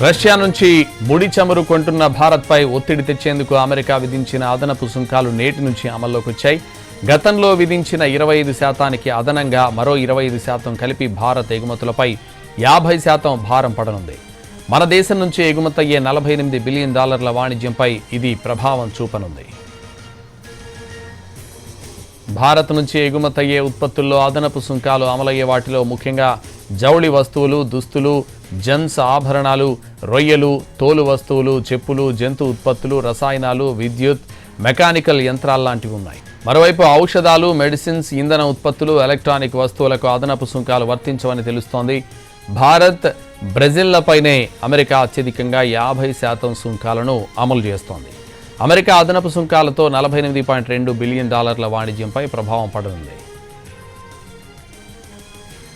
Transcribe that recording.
Russia నుంచి ముడి చమురు కొంటున్న భారత్పై ఒత్తిడి తెచ్చేందుకు అమెరికా విధించిన అదనపు సుంకాలు నేటి నుంచి అమల్లోకి వచ్చాయి. గతంలో విధించిన 25% అదనంగా మరో 25% కలిపి భారత్ ఎగుమతులపై 50% భారం పడనుంది. మన దేశం నుంచి ఎగుమతయ్యే $48 బిలియన్ వాణిజ్యంపై ఇది ప్రభావం చూపనుంది. భారత్ నుంచి ఎగుమతయ్యే ఉత్పత్తుల్లో అదనపు సుంకాలు అమలయ్యే వాటిలో ముఖ్యంగా జౌళి వస్తువులు, దుస్తులు, జెన్స్ ఆభరణాలు, రొయ్యలు, తోలు వస్తువులు, చెప్పులు, జంతు ఉత్పత్తులు, రసాయనాలు, విద్యుత్, మెకానికల్ యంత్రాలు లాంటివి ఉన్నాయి. మరోవైపు ఔషధాలు, మెడిసిన్స్, ఇంధన ఉత్పత్తులు, ఎలక్ట్రానిక్ వస్తువులకు అదనపు సుంకాలు వర్తించవని తెలుస్తోంది. భారత్, బ్రెజిల్లపైనే అమెరికా అత్యధికంగా 50% సుంకాలను అమలు చేస్తోంది. అమెరికా అదనపు సుంకాలతో $48.2 బిలియన్ వాణిజ్యంపై ప్రభావం పడనుంది.